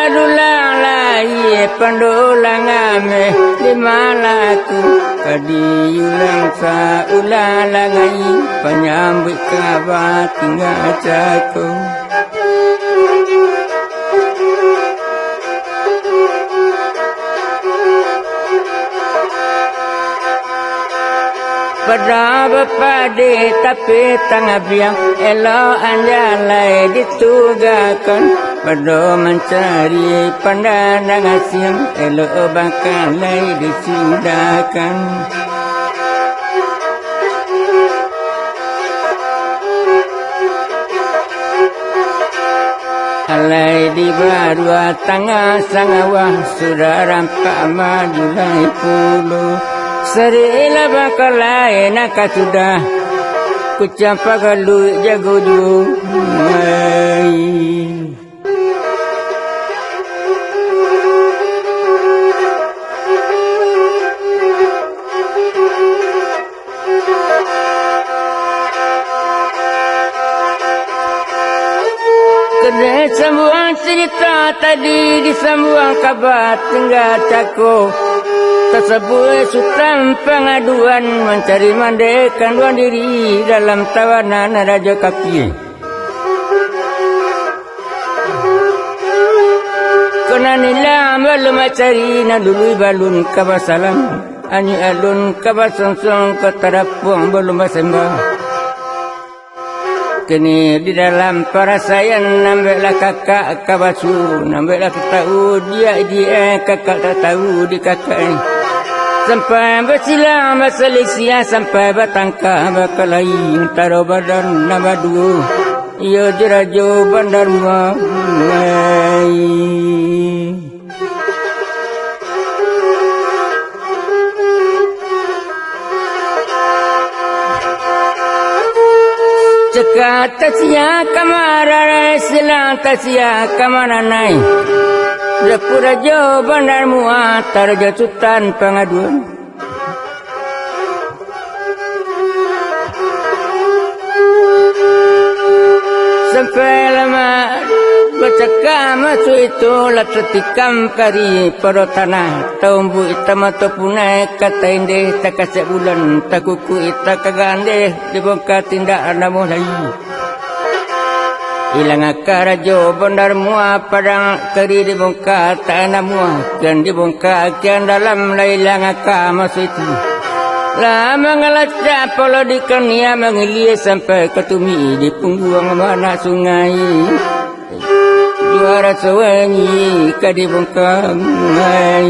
dulang lai pandulang ame di malaku kadiulang sa ulalangai penyambut kabar tinggal jago. Pada bapade tapi tengah biang elo anjalai ditugakan pada mencari pandangan siang elo bakalai disudakan. Alai di barua tengah sangawah sudah rampak madulai puluh. Serilah bakal lain nak sudah kucapa galu jago dumai. Kena semua cerita tadi disambuang kabar tinggal cako. Tersebut sultan pengaduan mencari mandekan dua diri dalam tawanan Raja Kaki. Kena nila belum mencari na dulu balun kabasalam ani alun kabasonsong keterapuang belum bersembah. Kini di dalam perasaan nambelah kakak kabasu nambelah tahu dia kakak tak tahu di kakak. Sampai bersilang berselisihan sampai bertangkap berkelahi antara badan nama dua ia jerajo bandar Muai. Cekak tasia kamara silang tasia kamara nai. Lepurajo bandar Muai tarja sultan pengaduan. Sampai lama bercakap masuk itu latetikam kari pada tanah tombu hitam atau punai kata indeh tak kasih bulan tak kuku ita kagandeh dibongkar tindak anda mulai. Hilang akar rajo bandar Muai padang keri dibongkar tak ada Muai dan dibongkar kian dalam hilang akar masuk itu. Lah mengelacak pola di kania mengelir sampai ke tumi di punggung mana sungai. Juara sewangi ke dibongkar Muai.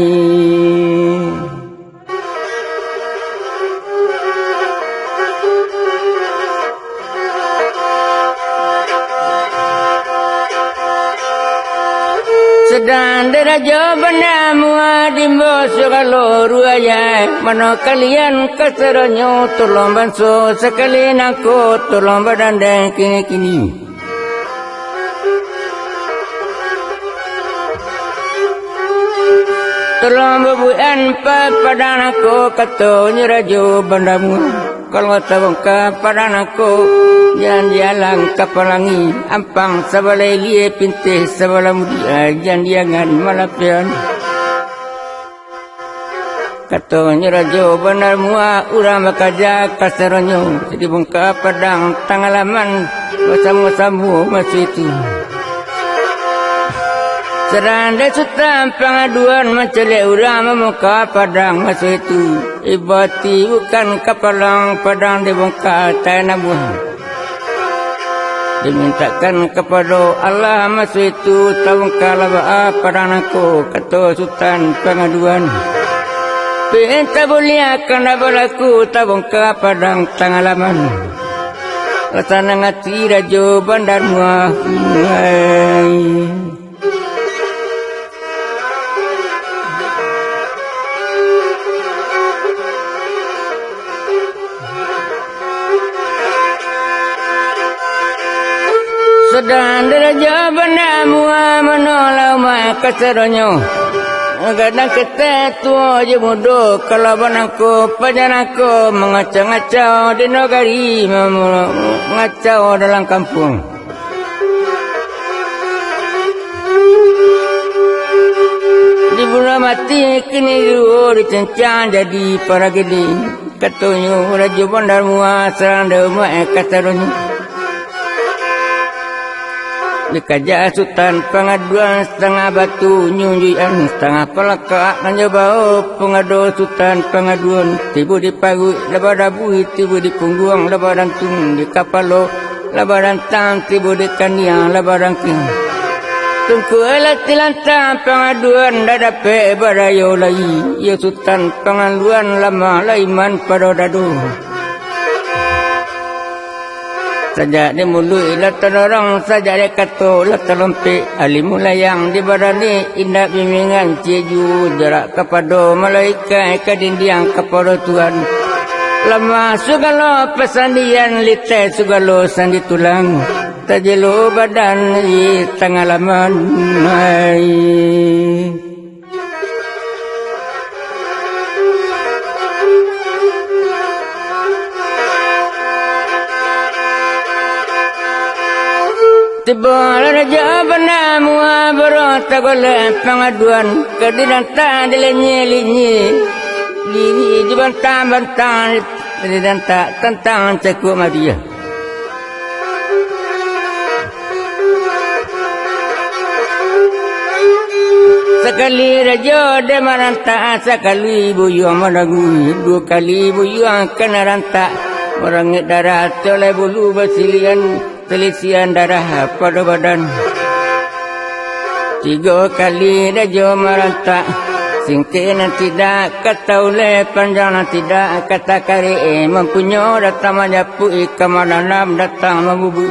Sedang deraja bandar Muai dimbo segala ruaya. Mana kalian keseronyo tolong banso sekali aku tolong badandang kini-kini. Tolong bebuan padan aku katanya raja bandar Muai. Kalau tabungka padan aku jalan-jalan kapalangi ampang sabalai lie pintih sabalah mudia jandiangan malapian. Katanya raja bandar Muai urang makaja kasaronyo jadi bungka padang tangalaman bersama-sama masih itu. Seranda sultan pengaduan mencelek urang memuka padang masa itu. Ibati bukan kapalang padang dibongkar tanah buah. Dimintakan kepada Allah masa itu tabungkar labah padang aku kata sultan pengaduan. Pinta boleh akan berlaku tabungkar padang tangalaman. Rasana ngati raja bandar Muai. Sedang deraja bandar Muai menolak mai kasaronyo. Kadang kita tua je muda kalau banangku pajananku mengacau-ngacau di negeri mengacau dalam kampung. mati kini dulu dicencang jadi para gede. Katanya Raja Bandar Muar serang demak kasaronyo. Dikaja Sultan pengaduan setengah batu nyunjuan setengah pelakak nanjabau pengadu Sultan pengaduan tibu di pagu lebar bui tibu di punggung lebar tung di kapalo lebar tang tibu di kaniang lebar king tungku elat tilantang pengaduan dadape barayo lai ya Sultan pengaduan lama laiman pada dadu saja di mulut latan orang saja dia kata latan lompe alimulayang di barani indah bimbingan cieju jarak kepada malaikat kadindiang kepada Tuhan lama sugalo pesandian litai sugalo sandi tulang tajelo badan di tengah laman tiba Raja Bandar Muar berota golek pengaduan kedidanta dilenye-lenye linyi dibantang-bantang kedidanta tentang cekuk Madia sekali Raja de maranta sekali buyuang menagui dua kali buyuang kena rantak merangit darah oleh bulu basilian telisian darah pada badan. 3 kali Raja merantak singkiran tidak kata oleh panjang tidak kata kari mempunyai datang menjapui kemadanam datang membubui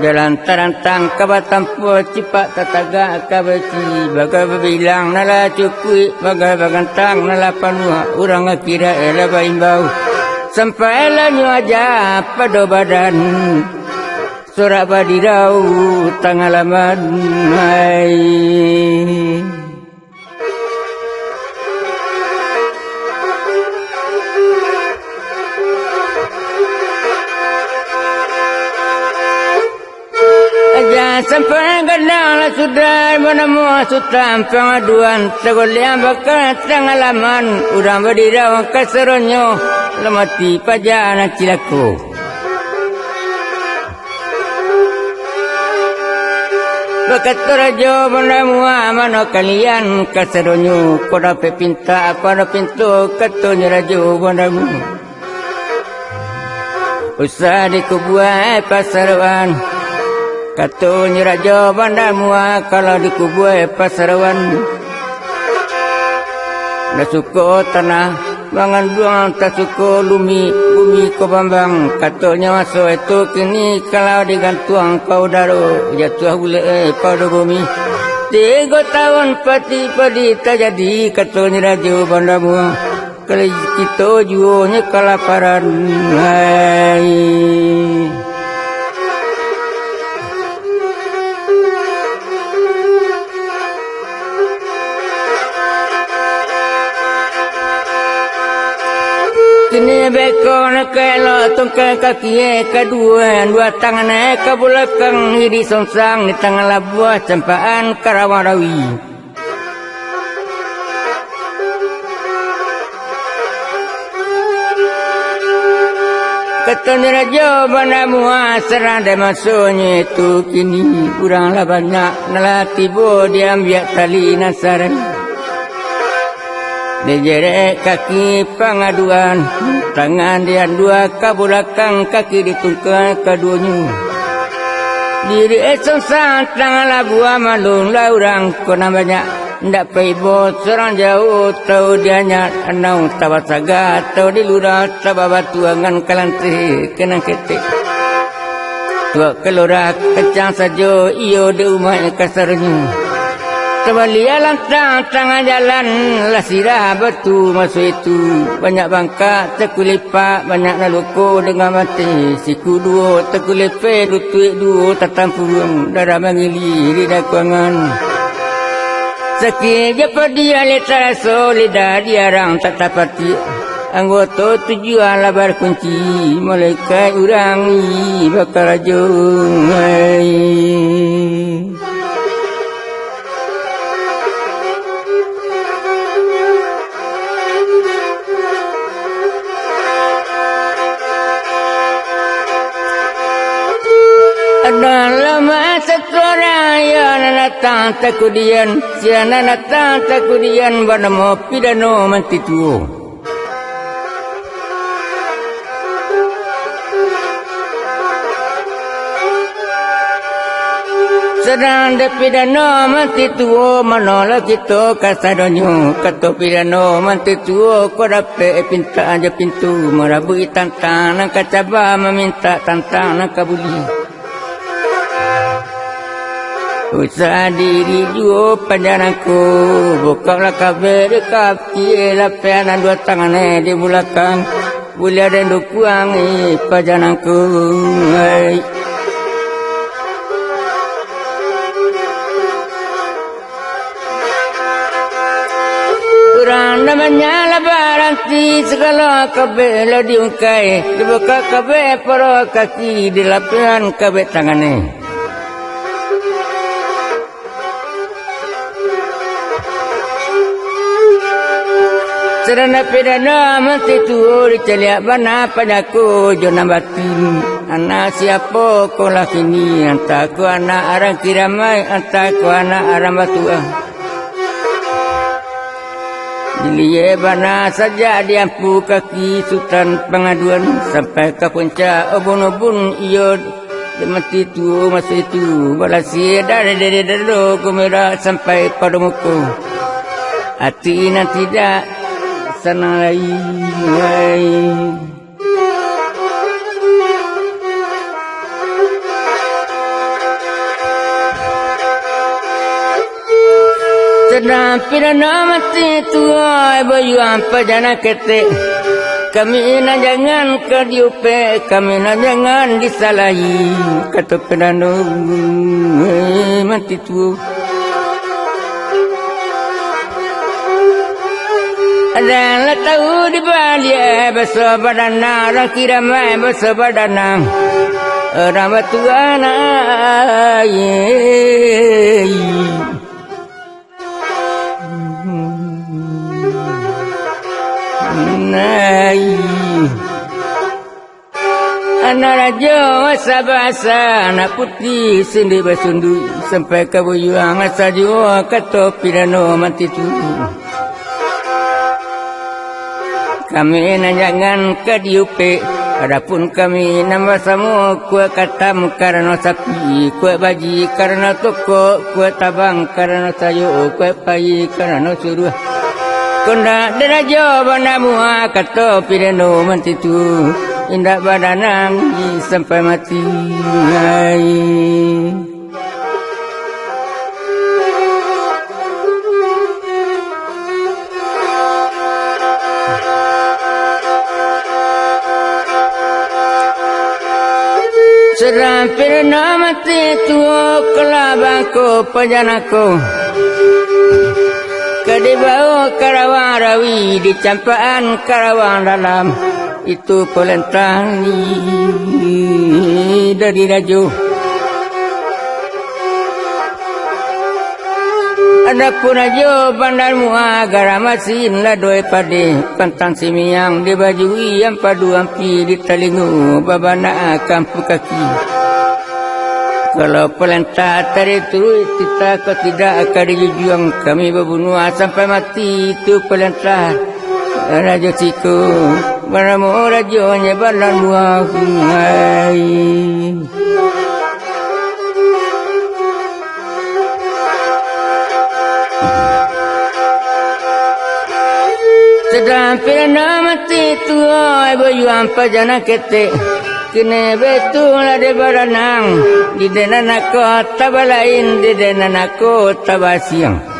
jalan terantang kabatampu cipak tataga kabeci bagai bilang nala cukui bagai bagantang nala panua orang kira ela baimbau sampai lanyu aja pada badan surat badirau tanggal laman hai aja sampai gadang sudah menemu Sultan pengaduan segolian bakal tanggal laman urang badirau kasaronyo lemati pajana cilaku berkata Raja Bandar Muar mana kalian kasadonyo pada pinta pada pintu katanya Raja Bandar Muar usah dikubuai pasaran katanya Raja Bandar Muar kalau dikubuai pasaran dah suka tanah bangan buang tak suka bumi kau bambang katanya masuk itu kini kalau digantung kau daru jatuh boleh pada bumi 3 tahun padi tak jadi katanya Raja Bandar Muar kalau kita jualnya kelaparan hai kini bekon kelok tungkai kaki kedua dua tangan ke belakang hidi songsang di tangan labuah cempaan karawarawi katanya Raja Bandar Muar serang dan masuknya itu kini uranglah banyak nalatibo diambil tali nasaran dijerek kaki pengaduan tangan dia 2 ke belakang kaki ditungkai keduanya diri songsang tangan labuah malung lah orang kena banyak ndak paibo serang jauh tahu dia nyat anau tabat saga tahu di lurah tababa tuangan kalante kena ketik tua kelurah kecang saja iyo di rumah kasarnya Kembali lantang tengah jalan lah sirah batu masuk itu banyak bangka terkulipak banyak naluko dengan mati siku 2 terkulipe lutut 2 tatang purung darah mengili lidah kuangan sakit japa dia letak so lidah diarang tak tapati anggota tujuan labar kunci malaikat urangi bakal rajung natang takudian siana natang takudian banamo pidano mantituo sedang de pidano mantituo manola kita kasadonyo kato pidano mantituo ko dape pinta aja pintu marabui tantang nang kacaba meminta tantang nang kabuli usaha diri juo panjananku bukalah kabeh dekat kielah peanan dua tangannya di belakang boleh ada dukuang panjananku Kurang namanya lebaran ti segala kabeh lah diungkai dibuka kabeh para kaki di lapian kabeh tangannya serana pidana mentitu diceliak bana padaku jona batin anak siapa kau lakini antaku anak arang kiramai antaku anak arang batua Dilie bana saja diampu kaki sultan pengaduan sampai ke puncak obon-obon iyo mati tu masa itu balasi dari dado kumera sampai pada muka hati nanti tidak sana lagi sedang pidana mati tua bayu apa jana kete kami na jangan kediupe kami na jangan disalahi kata pidana mati tua adalah tahu di balik besar badan orang kira mai besar badan orang batua na anak raja masa-basa anak putih sendi basundu sampai ke buyuang asa jiwa kata pidano mati tu kami na jangan ke diupe adapun kami nama samu kue katam karena sapi kue baji karena toko kue tabang karena sayo kue pai karena suruh konda deraja banamu kata pidano mati tu indah badanang sampai mati serang pidana mati tu kelabangku panjanaku kedibau karawang rawi di campaan karawang dalam itu perintah dari raju adapun raju bandar muagara masin ladoi pade pantang simiang di bajui yang padu ampi di telingu babana kampu kaki kalau perintah tadi itu kita kau tidak akan dijuang kami berbunuh sampai mati itu perintah raja siku baramu rajonya bandar muagai sedang pidana mati tua bayu ampa jana kete kene betul ada baranang di denanako tabalain di denanako tabasiang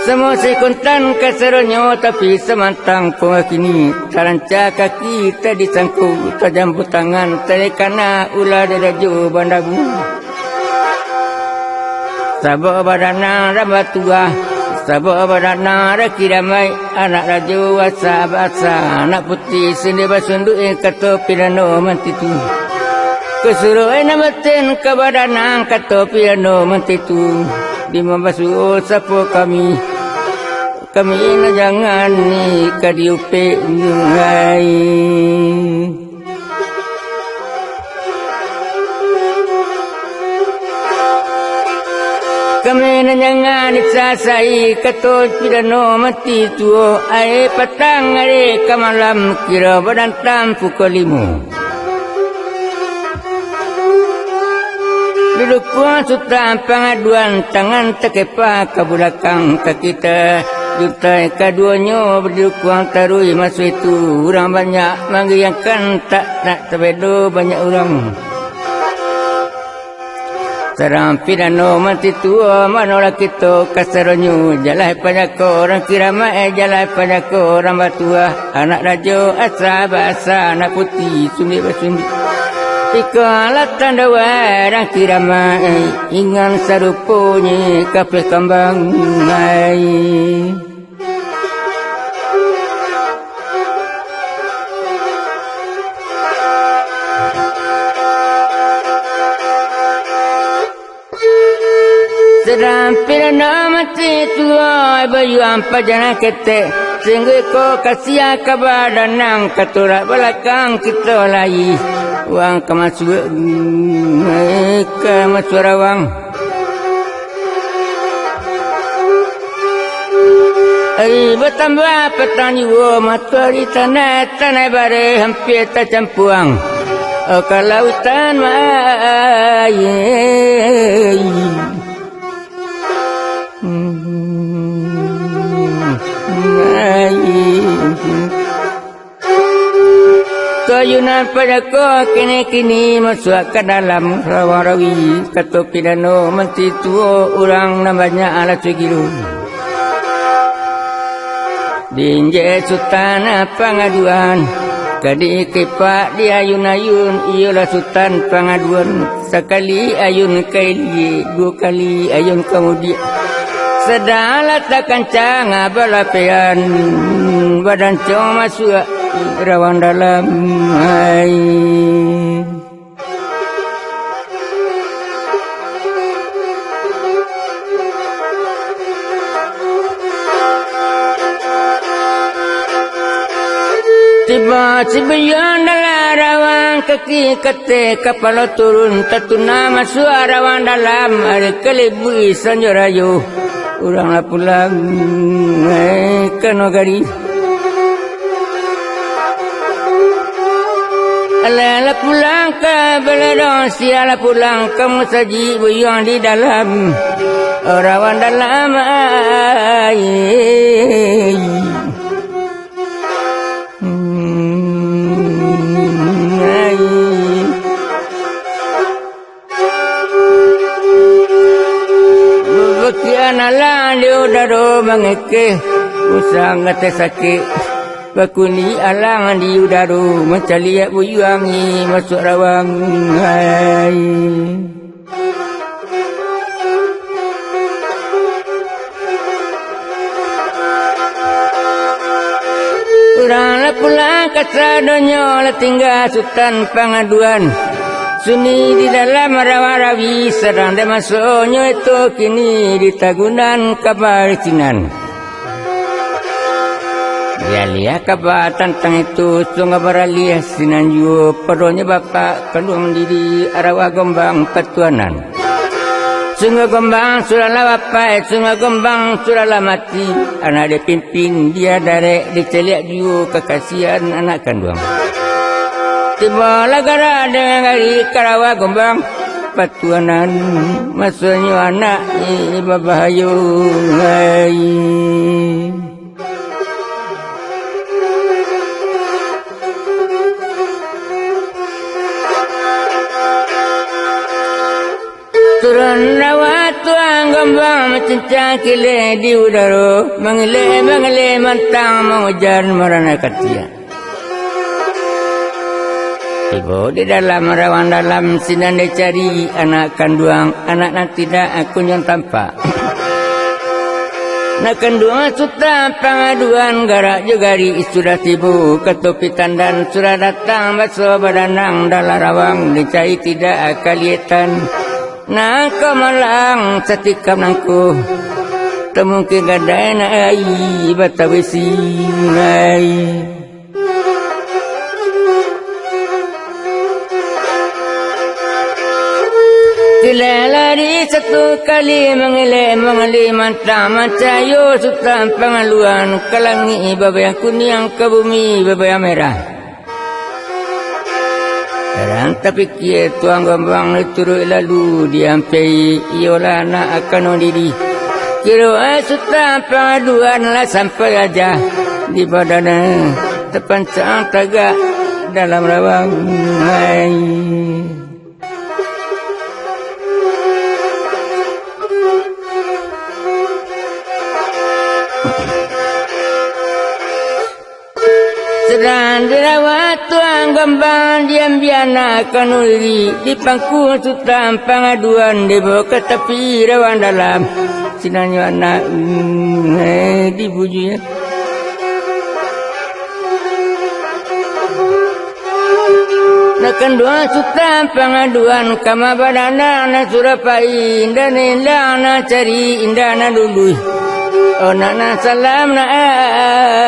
semua sekontan keseronyo tapi semantang pengakini taranca kaki tadi sangku tajam tangan terekana ulah deraju bandabu sabak badana rabatua sabak badana rakiramai anak raju wasa-basa anak putih sini basundu kata pidano mantitu kesuruh namaten ke badana kata pidano mantitu di membasu sapo kami na jangan ni kadiupe ngai kami nanyangan isasai katoj pidano mati tuo ai petang hari kamalam kira badan tam pukul 5. Duduk kuang suta pengaduan tangan terkepa ke belakang ke kita. Jutai keduanya berduduk kuang tarui masa itu. Orang banyak mengiyakan tak terbedo banyak orang. Sarang pidano mati tua manolah kita kasaronyo jalai panyako orang kirama jalai panyako orang batua anak raja asa bahasa anak putih sundi basundi ikalah tanda orang kirama ingan sarupunyi kape kambang sedang pidana mati tua bayu ampa jana kete sehingga ko kasia kepada nang katurak belakang kita lagi wang kemasuk rawang bertambah petani wo matahari tanah bare hampir tercampuang ke lautan Kayunan padaku kini masuk ke dalam rawang rawi kata pidano mesti tua orang namanya ala segilu dinje sultan pengaduan kadi kepak di ayun-ayun ialah sultan pengaduan sekali ayun kaili 2 kali ayun kemudian sedanglah tak kencang balapian badan cuma masuk rawang dalam tiba-tiba yang dalam rawang kaki kete kepala turun tertuna masuk rawang dalam ada kelebu sanjarayu uranglah pulang ke nagari ala pulang ke beledong siala pulang ke musaji buyang di dalam rawang dalam Bakian ala diudaro mengeke usang ngate sakit bakuni alang diudaro mencaliak buyuangi masuk rawang uranglah pulang ke sadonyo lah tinggal sultan pengaduan Suni di dalam rawa-rawi sedang dia masuknya itu kini di tagunan kebaricinan. Dia lihat kabar tentang itu sungai beralih sinan jua peronya bapak keluang diri arawa gombang petuanan. Sungai gombang suralah bapak, sungai gombang suralah mati. Anak dia pimpin dia dari diceliak jua kekasihan anak kandung. Tiba lagara dengan hari karawa gombang patuanan maksudnya anak babahayu turun rawa tuang gombang mencincang kile di udara mengile mantang mengujar merana katia. Ibu di dalam rawan dalam sinan dia cari anak kandung anak nak tidak aku yang tampak. Nak kandung sudah pengaduan garak jugari sudah tibu ketupitan dan sudah datang basuh badanang dalam rawang dicari tidak kelihatan. Nak kemalang setikam nangku temungkin gadai nak ai batawisi ai. Kilala hari satu kali mengelih mantap mancayo sultan pengaluan ke langit babayang kuning ke bumi babayang merah. Dan tapi kia tuang gambang turut lalu diampai iolah nak akan diri. Kira sultan pengaduan lah sampai aja di badan terpancang tagak dalam rawang. Hai. Sedang dirawat tuang gambang diam biana kanuri di pangku sultan pengaduan dibawa ke tepi rawan dalam sinanyo anak dibuju ya. Nakan dua sultan pengaduan kama badana na surapai indah nilang na cari indah na dulu. Oh nana salam na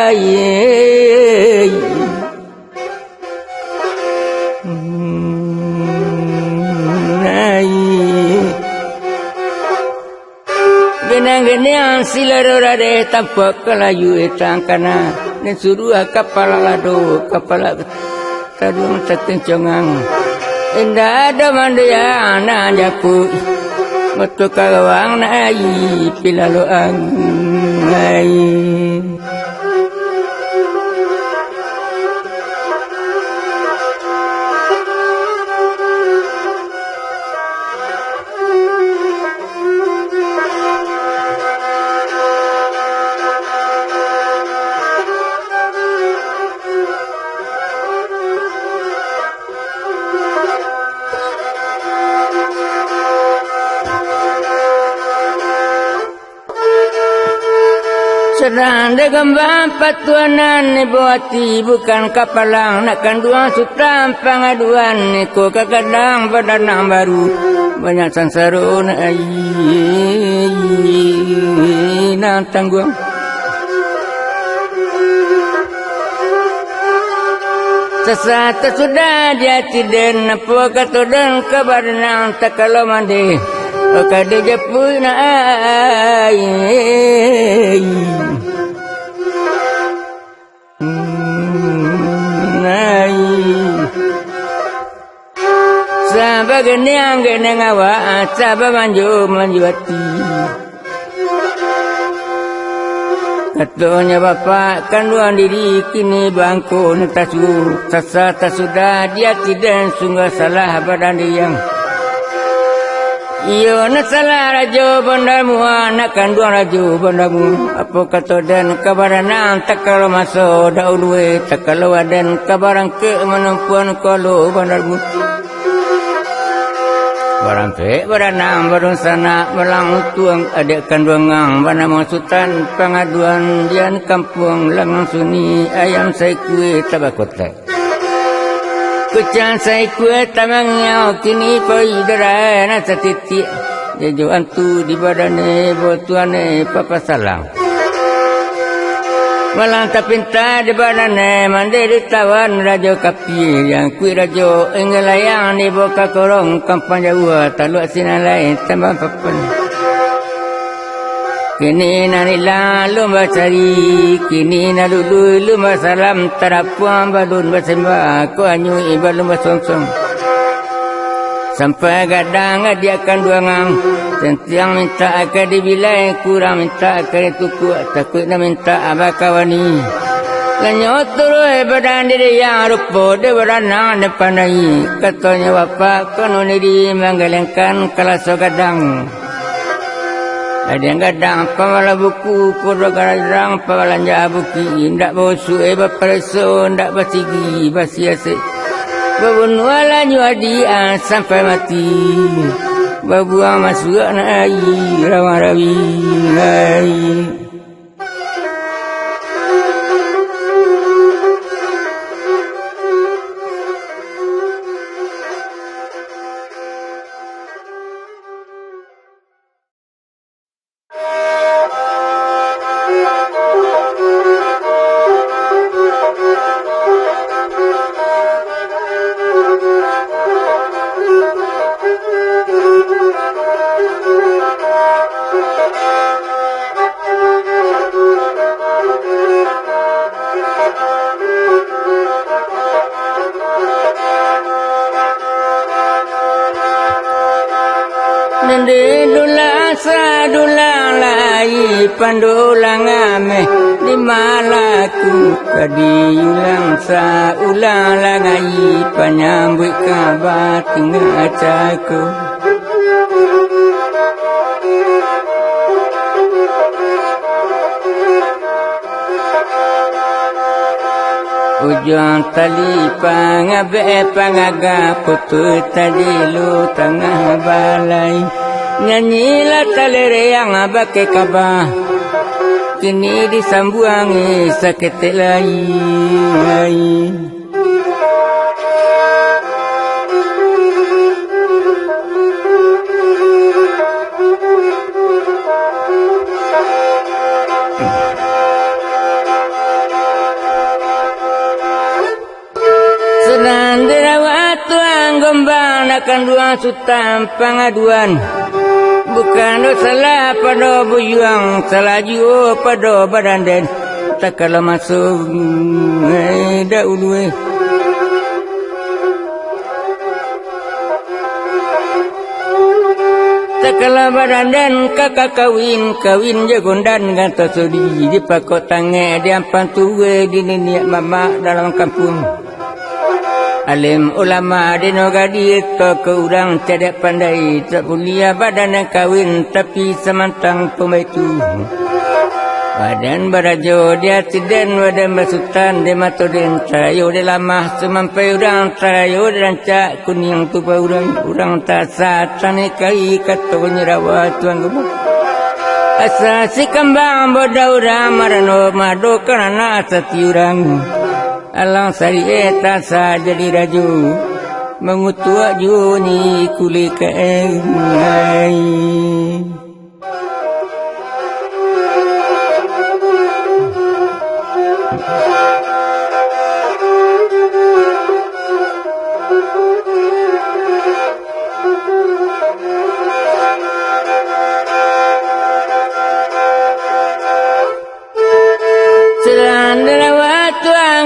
ayy genang-genang silarora de tampak kelayu etang kana dan suruh kapal lado kapal tadung terkencongang indah ada mandaya na japu metu kawang na ayi pilaloang ayi Sedang gambang patuanan ni buati bukan kapalang nakkan dua sultan pengaduan ni ko kadang badanang baru banyak sansaro na nang tangguang sesat sudah dia tidak nampu katodan kabadanang takalo mande kade japui na Sabah genang awak sabah manjuati katanya bapak kanduan diri kini bangku netasu sasa sudah dia tidak sungguh salah badan dia iyo na salah rajo bandamu anak kanduan rajo bandamu apa kata dan kabaranang tak kalau masuk daulwe tak kalau adan kabarang ke menumpuan kalau bandamu barang pe baranang barang sana melang tuang adik kanduangang bana sultan pengaduan dian kampung langang suni ayam sai kue tabakota kucang sai kue tamangnya kini poi dara na satiti jejo antu di badane botuane papa salam malang tapinta di badane mandiri tawan rajo kapi yang kui rajo engelayang ni boka korong kampang Jawa taluk sinalai tambah papan kini nanila lumba cari kini nalulu lumba salam tarapuang badun bersembah ko anyu iba lumba songsong sampai gadang dia akan duangang sentiang minta akan dibilai kurang minta akan dituku takut nak minta abakawani lanyo turut badan diri yang rupa dia beranang depan nai katanya bapak konon diri menggalengkan kalaso gadang ada yang gadang pamala buku podo garang pamala buki ndak bosu bapreso ndak basigi basiase babunuala nyuadian sampai mati babuang masuk na ayi rawang rawi ayi sende dulang sa dulang lai pandulang ame di malaku kadi ulang sa ulang langai panyambut kabar tinggal caku ujung tali pangabe pangaga putu tadi lu tengah balai nyanyilah talere yang abake kabah kini disambuangi sakit lai Senandera waktu anggombang akan dua sutam pengaduan bukan salah pada buyuang salah jua pada badan den tak kalau masuk dah ulu tak kalau badan den kakak kawin jagondan kata sudi di pakot tangan di ampan tuwe di nenek mama dalam kampung alim ulama di nogadi to ke urang tidak pandai tak mulia badan yang kawin tapi semantang pemaitu badan barajo dia tiden badan basutan di matoden trayo di lamah semampai urang trayo di rancak kuning tu urang tak satane kai kato nyerawa tuan gubuk asa si kembang boda urang marano mado karena sati urang alang sari eta sa jadi raju mengutua juni kulit kaengai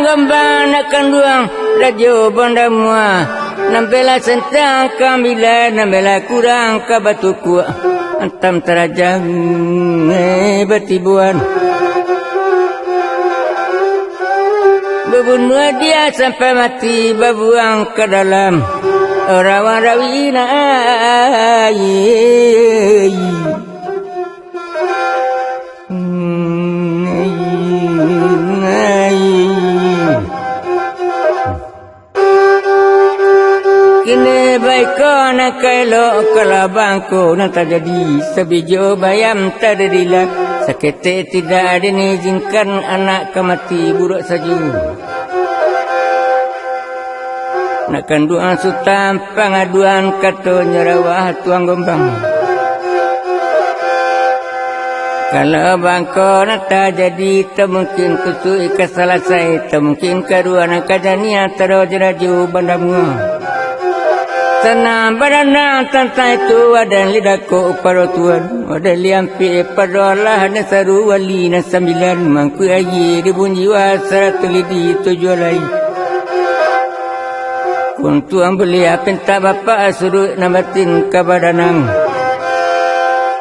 Gambang akan duang rajo banda mua nampela sentang kamila nampela kurang ka batu ku antam terajang betibuan bebunuh dia sampai mati babuang ke dalam rawan rawina kini baik kau nak elok kalabangku nak terjadi sebijo bayam terdirilah sakit tidak diizinkan anak kemati buruk saja nakkan doa sutam pengaduan kata nyerawah tuang gombang kalau bangko nak terjadi temungkin kusui keselesai temungkin kedua nak kajania terojraju bandamu Tanah barana tentang itu ada lidahku pada Tuhan ada liampi pada Allah dan saru wali dan sembilan mangku ayi ribuan jiwa 100 lidi 7 lain kun Tuhan beli pinta bapa suruh namatin kabadanang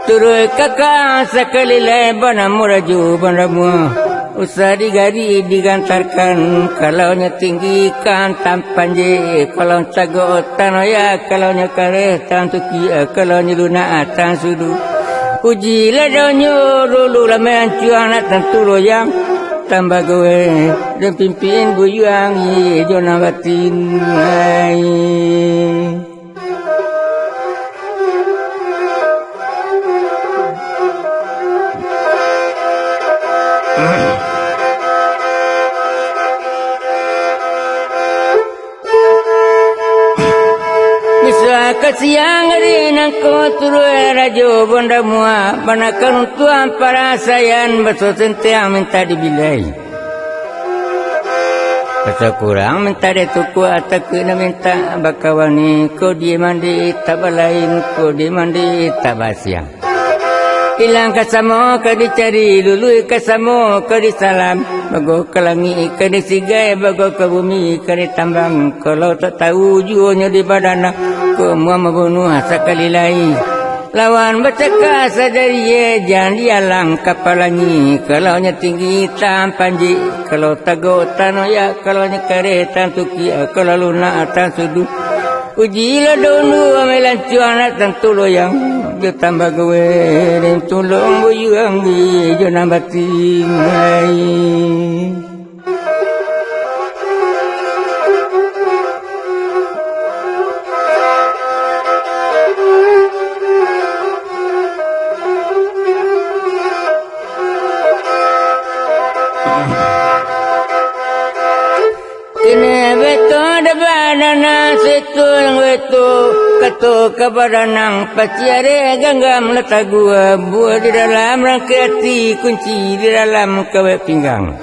turut kakak sekali lebar namuraju bandamu usah digari digantarkan kalau nya tinggikan tampan je kalau cago tanoya kalau nya kare tan tuki kalau nya luna tan sudu uji ledonyo dulu lamen cuang nak tentu loyang tambah gowe dan pimpin buyang ye jona batin ai Kesiang hari nangko turu rajo bonda mua panakan tuan para sayan beso sentiang minta dibilai beso kurang minta detuku atau kena minta bakawani ko di mandi tabalain ko di mandi tabasiang hilang kasamo ke dicari lului kasamo ke disalam bago ke langit ke disigai bago ke bumi ke ditambang kalau tak tahu juonya di badana semua membunuh sekali lagi Lawan bercakap sadari jangan dialang kapalangi. Kalau nya tinggi tan panji, kalau tago tanoya, kalau nya kare tan tuki, kalau lunak tan sudu. Ujilah dulu amelan cuana tan tuloyang, jo tambah gawe dan tulung buyang di jo nambah tinggai. Kini betul depanana situ yang betul ketuk kepada nang paciare genggam letak gua buat di dalam rangka hati kunci di dalam kawat pinggang.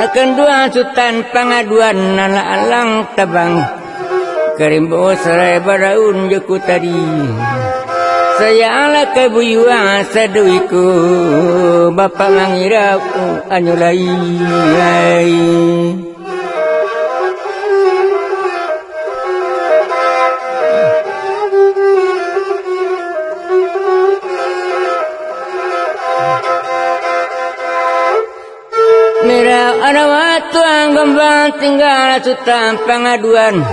Akan dua sultan pengaduan nala alang tabang kerimbo serai baraun joku tadi. Saya ala kebuyuan saduiku Bapak mengira anyulai Mira ada waktu anggembang tinggal sultan pengaduan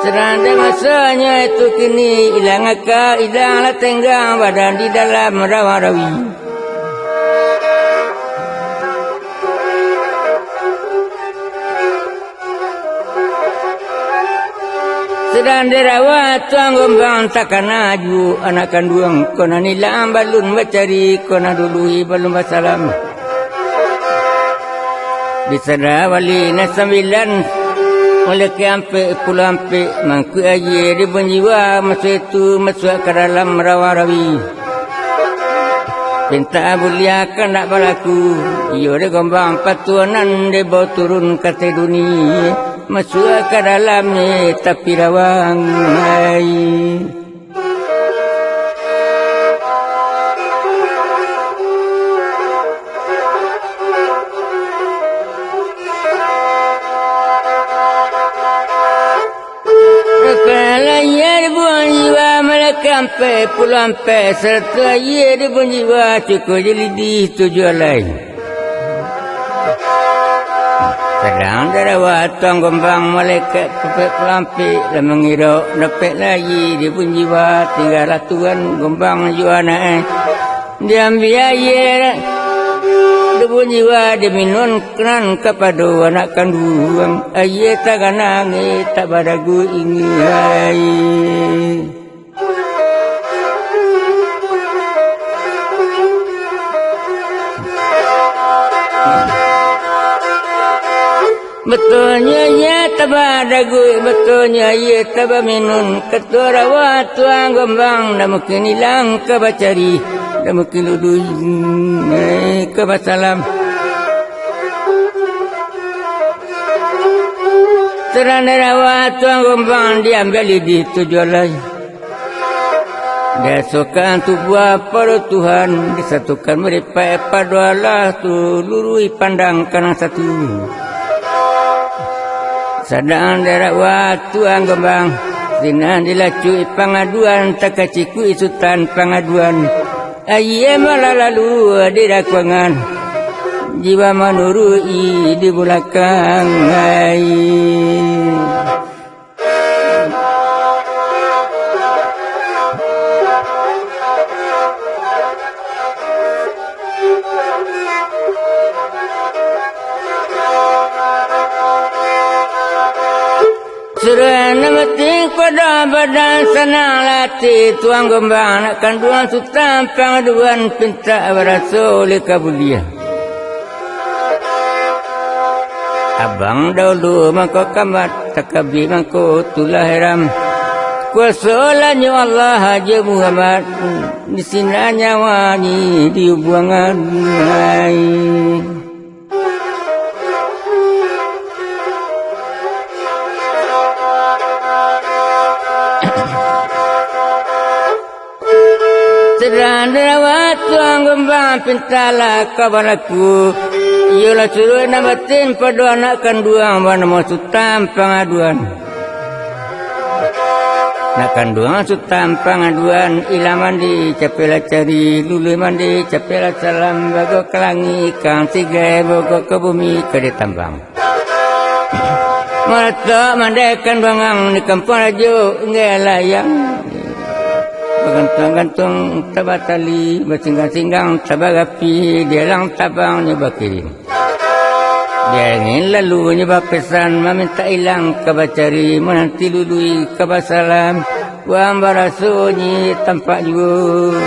Seranda masanya itu kini hilang akal, hilanglah tenggang badan di dalam rawa-rawi. Seranda rawa tuang gombang takkan aju anak kandung. Kona nilang balun mencari, kona dului balun basalam. Di sana wali nasambilan. Oleh keampe pulau ampe mangku aje di penjiwa masa itu masuk ke dalam rawa-rawi. Pinta buliakan nak balaku. Iyo de gombang patuanan de bawa turun ke dunia. Masuk ke dalamnya tapi rawang hai. Sampai pulang pe serta ia di penjiwa cukup jelidi tujuan lain. Sedang darawat tuang gombang malaikat pepek pelampi dan mengira dapat lagi di penjiwa tinggal Tuhan gombang juana diambil air di penjiwa diminun kenan kepada anak kandung air tak nangis tak badagu ingin Betulnya ya tabah dagu, betulnya ya tabah minun. Ketua rawat tuang gombang, dah mungkin hilang ke bacari, dah mungkin luduh ke basalam. Serana rawat tuang gombang diambil di tujuan lain. Desokan tubuh pada Tuhan, disatukan mereka pada Allah tu lurui pandang kanan satu. Sadang darat waktu anggembang Sinan dilacui pengaduan Takacikui sultan pengaduan Ayah malah lalu di dakwangan Jiwa menurui di belakang Surana meting pada badan senang latih tuang gombang nak kanduan sultan pengaduan pinta berasul kabulia. Abang dahulu mangko kamat takabi mangko tulah heram. Kuasalannya Allah Haji Muhammad di sini nyawa ni dibuangan. Sedang derawat tuang gombang pintalah kabalaku Iyalah suruh namatin pada anak kanduang mana mau sutam pengaduan. Nak kanduang sutam pengaduan ila mandi capela cari lulu mandi capela salam bago kelangi kang tiga bago ke bumi ke ditambang. Mata mandekan bangang ni kampung rajo ngelayang. Gantung-gantung tabatali bercinggang-cinggang tabagapi dia lang tabang nyoba kirim. Dia ingin lalu nyoba pesan meminta ilang kabacari menanti lului kabasalam wa ambarasunyi tampak juga.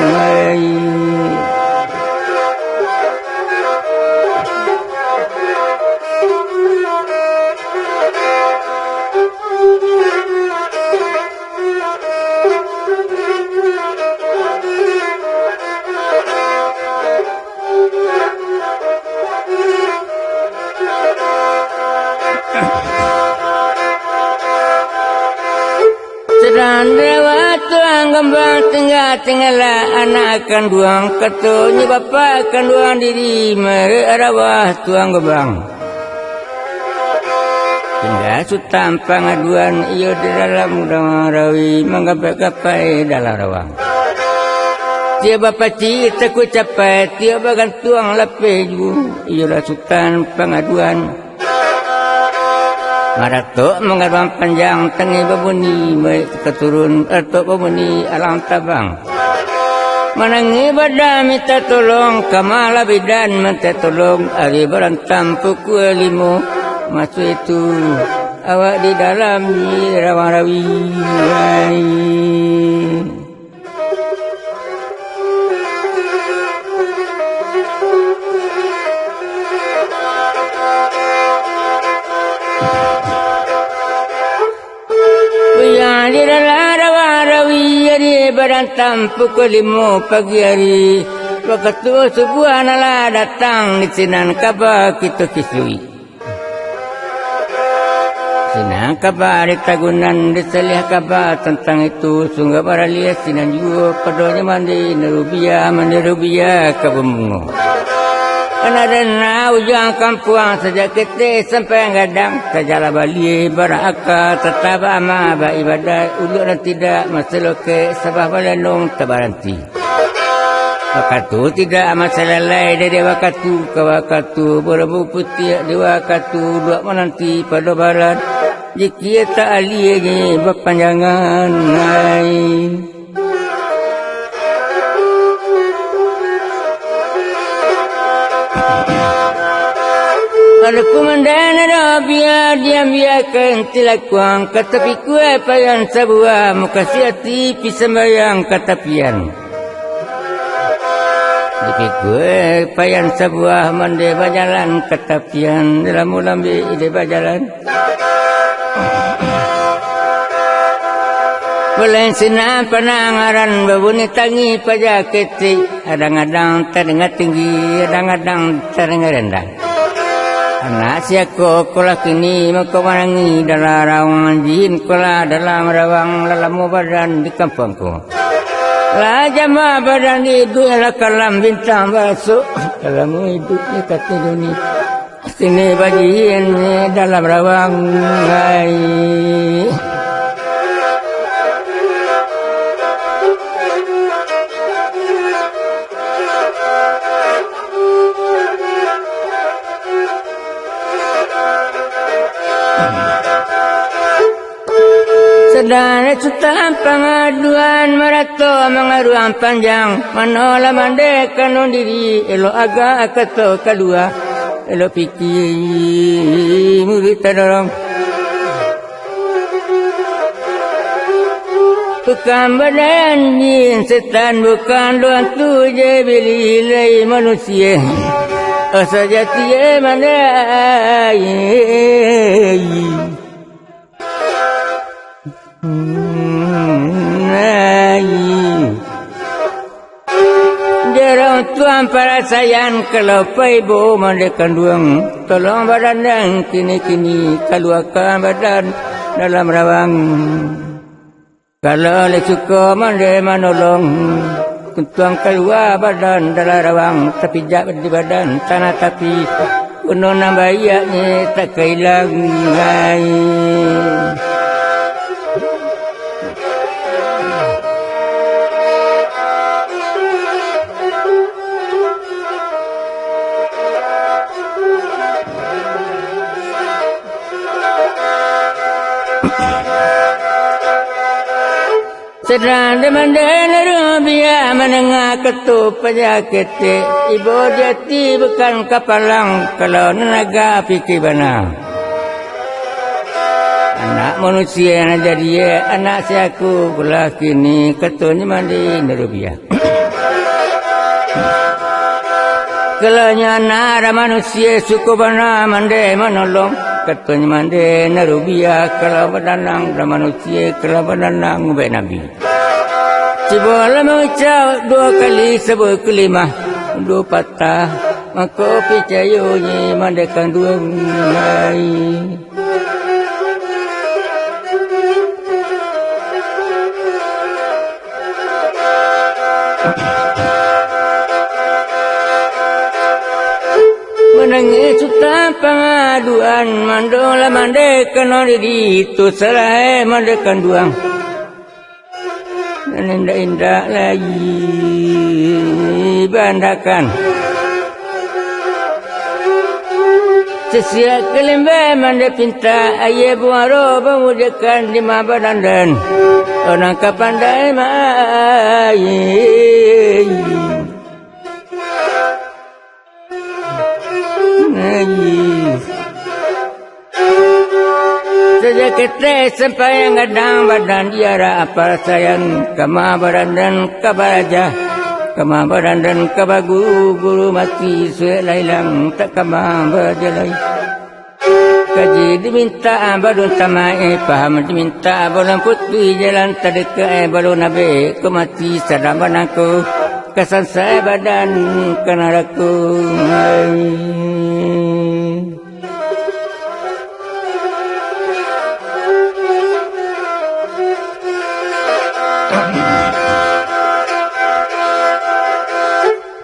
Sedang lewat tuang gembang tengah-tengahlah anak kanduang katanya bapa kanduang diri merawah tuang gembang. Tinggal sutam pengaduan ia di dalam rawi menggapai-gapai dalam rawang. Dia bapa cita ku capai tiap gantuang lapeh juga ialah sutan pengaduan. Maratok mengadang panjang tangi babuni baik keturun atau babuni alang tabang. Manangi badan minta tolong kamala bidan minta tolong ari berantam pukul 5 masuk itu awak di dalam ni rawang-rawi. Di dalam rawa-rawi hari berantam pukul 5 pagi hari. Waktu subuh nala datang di sinan kabar kita kisui. Sinan kabar di tagunan diselih kabar tentang itu. Sungguh baralia sinan juga padonya mandi nerubia kabumungo. Karena ujung kampung sejak kecil sampai gadang sajalah balik berakal tetap amal beribadat uluk dan tidak masalah ke sabah balanong tabaranti. Waktu tidak masalah lain dari waktu ke waktu berbu putih di waktu dua menanti pada barat jika tak alih lagi berpanjangan. Kalau kumandan ada biar diam biarkan tilakuang kata pikue payan sebuah muka siati pisembayang kata pian. Dipikue payan sebuah mande bajalan kata pian dalam ulambi ide bajalan. Boleh sinam penangaran babuni tangi pada kecil kadang-kadang terdengar tinggi kadang-kadang terdengar rendah. Anak siako kola kini makawangi dalam rawang jin kola dalam rawang lalamu badan di kampungku. La jama badan di dunia kalam bintang basuk kalamu hidup di kata dunia. Sini bagian dalam rawang hai. Sedang sutan pengaduan marato mengaruang panjang manola mandekan diri elo agak akato kedua elo fikir murid tadorong bukan badan jin setan bukan doang tu je bililai manusia asajati mana Jarang tuan para sayang kalau ibu mandekan duang tolong badan yang kini-kini keluarkan badan dalam rawang kalau le suka mande manolong tuang keluar badan dalam rawang tapi jak di badan tanah tapi kuno nambayaknya tak kailang hai. Sedang demanden rubiah menengah ketup penyakit ibu jati bukan kapalang kalau nenaga fikir benar. Anak manusia yang jadi anak siaku pula kini ketunya mandi rubiah. Kalau anak manusia suku benar mandi menolong. Ketunya mandi rubiah kalau berdanang manusia kalau berdanang baik Nabi. Cibola mengucap 2 kali sebut kelima 2 patah maka percayanya mandakan 2 hari. Menangis suta pengaduan mandola mandakan diri itu salah mandakan 2 dan indah lagi bandakan sesiak kelimba manda pinta ayah buaro pemujakan di mabadan dan orang kapandai mai Sejak kita sampai yang gadang badan diara apa sayang kama badan dan kabaraja kama badan dan kabagu guru mati selailang tak kama berjalai kaji diminta badun tamai paham diminta bolan putih jalan tadeka balun nabe kemati sadaban aku kesan saya badan kenaraku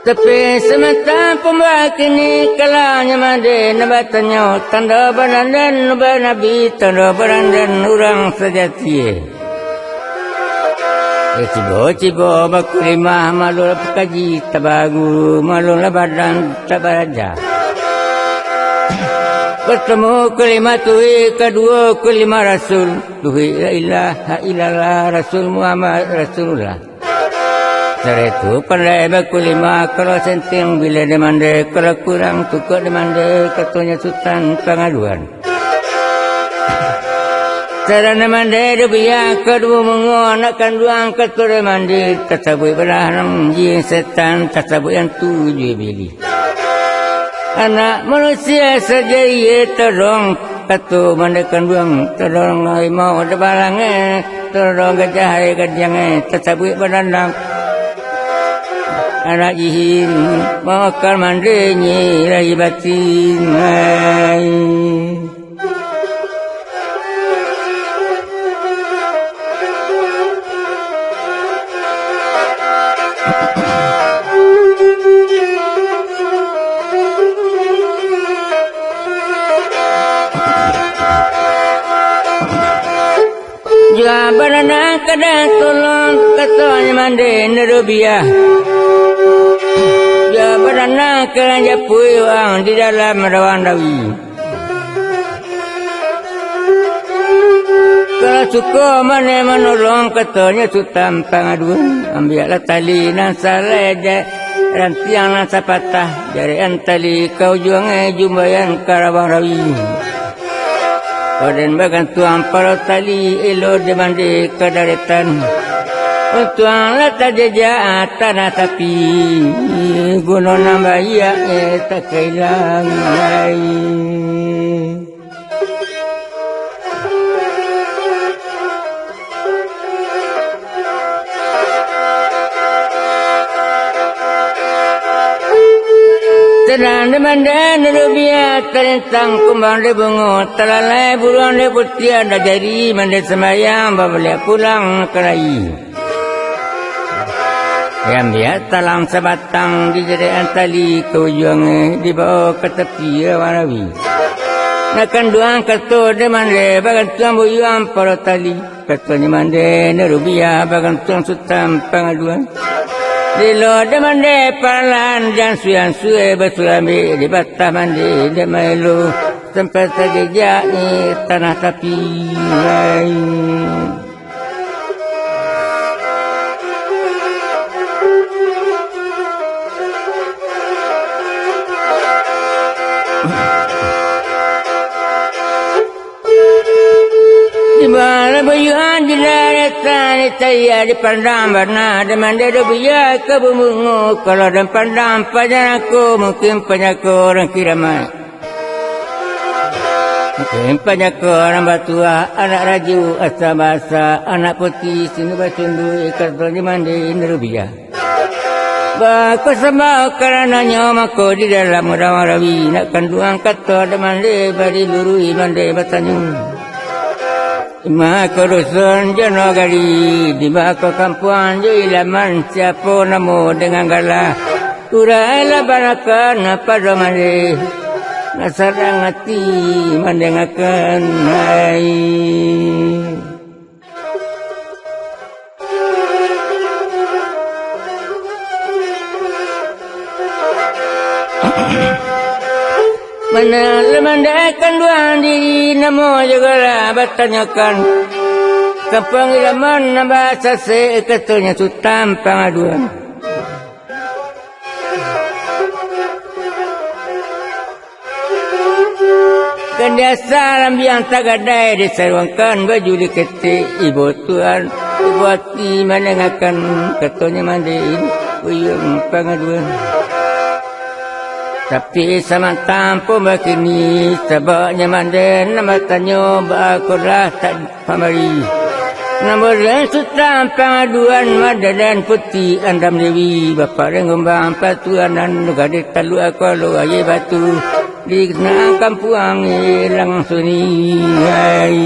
tapi semata pembak ini kalanya made nabatannya tanda barandan nabi tanda barandan orang sejati. Cibo bakulimah malu pekaji tabagu malu badan tabaraja. Bertemu kelima tuhi kedua kelima rasul tuhi la ilaha illallah rasul Muhammad rasulullah. Dari itu pandai bakulima kalau senting bila demande kalau kurang tukar demande katanya sultan pengaduan. Cara demande rupiah kedua mengonakan duang ketua demande tersebut berharang jin setan tersebut yang 7 bili. Anak manusia saja ia terong katu mandakan duang terong harimau ada balangnya terong gajah gajahnya tersebut berandang. Anak jihin makan mandinya rai batin hai. Jua barana kada tolong katanya mandi rubiah. Jua barana kada japui wang di dalam rawan dawi. Kalau suka mana menolong katanya sultan pengaduan. Ambillah tali nan salah rantiang nan sapatah dari antali kau juang jumbayan karawang rawi. Koden bagan tuang para tali elo demande kadaretan. Tuang lata jaja tanah tapi gunung nambah ia tak kailang lagi. Sedang demanda rupiah terentang kumbang de bungo terlalai buruan de putih ada jadi mandi semayang babalik pulang kerai. Yang biar talang sebatang di jadian tali kujung di bawah ke tepi rawi. Nakan duang kato de mande bagan tuang buyuan para tali. Kato ni mande nerubia bagan tuang sutam pengaduan. Di lo de mande palan jan suyan suye besulami di batah mande de melu sampai terjejak ni tanah tapi. Di mana buyuan di daratan saya di pandang warna di mana ada buya ke bumungu kalau dan pandang pada aku mungkin pada aku orang kiraman mungkin pada aku orang batua anak raju asa basa anak putih sini bacundu ikat di mandi nerubia baku sembah karenanya mako di dalam rawi nak kanduang kata di mandi bari lurui mandi batanyung Ima korusun jono gali di bako kampuan jo ilaman siapa namo dengan galah urailah barakan pada mande nasarang hati mendengarkan hai mana lemandakan dua diri namo juga lah bertanyakan kampung ilaman nambah sase katanya sutam pengaduan kandia salam yang tak gadai diseruangkan baju diketik ibu tuan ibu hati mendengarkan katanya mandiin uyung pengaduan tapi sama tampu begini sebabnya manden nama tanya bakulah tak pamari nombor yang sutam pengaduan madadan putih andam dewi bapa rengombang patuan dan gadik talu aku lu aye batu di kena kampuang hilang suni hai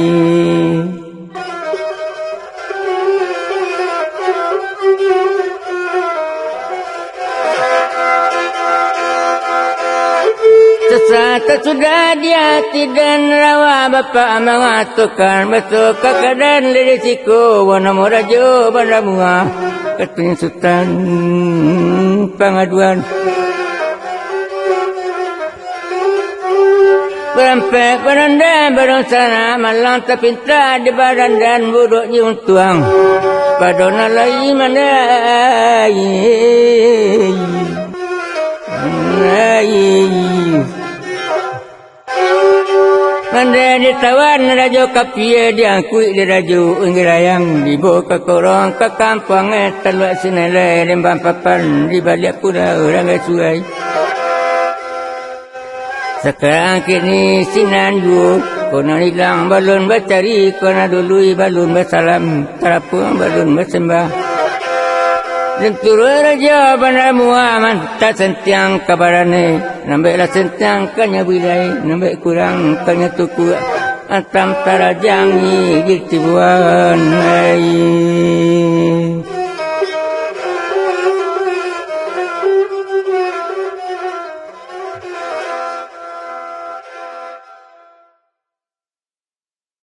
Sesat sudah di hati dan rawa bapa mengatakan betul kekadan risiko wana morajo pada mua katanya sultan pengaduan berempek beranda berencana malam terpinta di badan dan buruk nyuntuang padona lai mandai Mandai ditawan rajo kapie diangkui di rajo unggirayang dibawa ke korong ke kampung terluak sinalai lembang papan di balik kuda orang suai. Sekarang kini sinan ju kona hilang balun bercari kona dului balun bersalam terapung balun bersembah. Lentur raja bandar muaman tak sentiang kabarane nambahlah sentiang kanya bilai nambah kurang kanya tuku antam tarajangi girtibuan hai